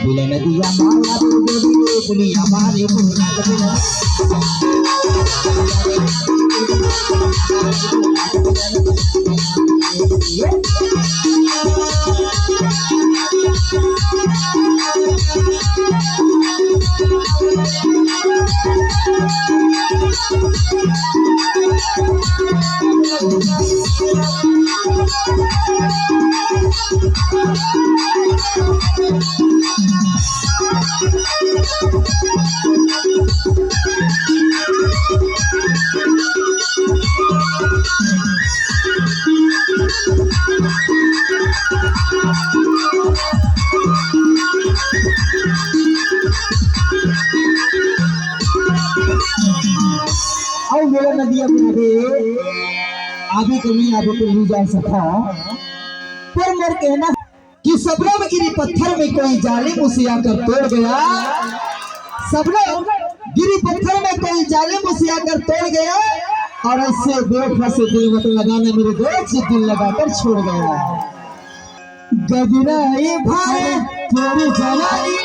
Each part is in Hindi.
बुला नदिया माया बुलिया मारे नदिया आगे कहीं आगे तो नहीं जा सका पर मेरे कहना कि सबलों में गिरी पत्थर में कोई जालिम उसे आकर तोड़ गया। सबलों गिरी पत्थर में कोई जालिम उसे आकर तोड़ गया और ऐसे बेवफा से दिल मत लगाने मेरे दोस्त से दिल लगाकर छोड़ गया। गजरा ये भाई तेरी जवानी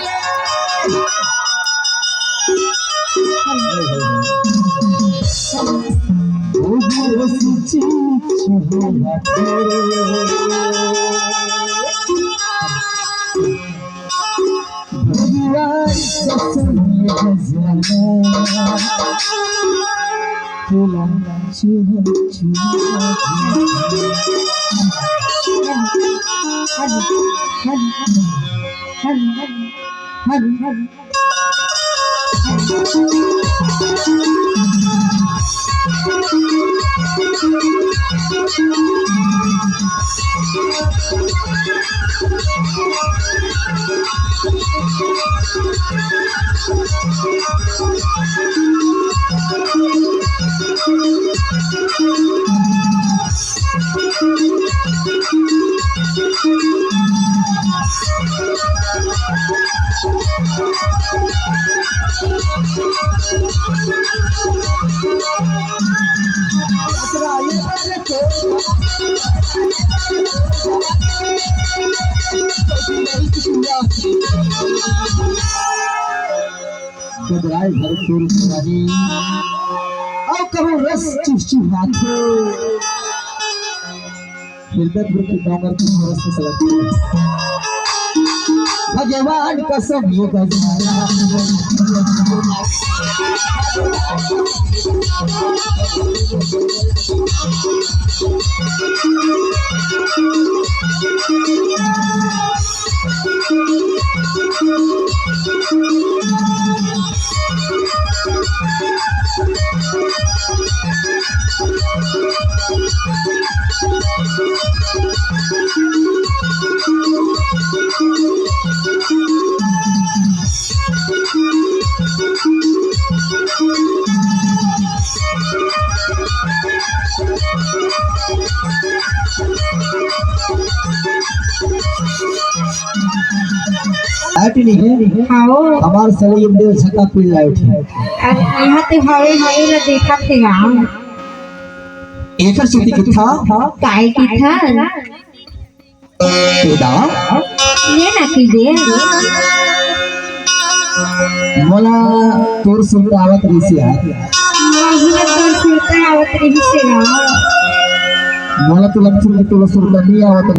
बदलाए घर चोर सवारी और कहो रस चिपचिपाते हृदयपुर के डोंगर की रस से सलगती भगवान कसम ये गजाला हमारे सले इंडिया छक्का पीड़ लाइट है यहाँ ते हवे हवे ना देखा थे गाँव एकर सिटी किथा काय की था तेदा ये ना कीजिए मोला तोर सुनता आवत रही से यार मोला तोर सुनता आवत रही से गाँव मोला तो लगता है तोर सुनता नहीं आवत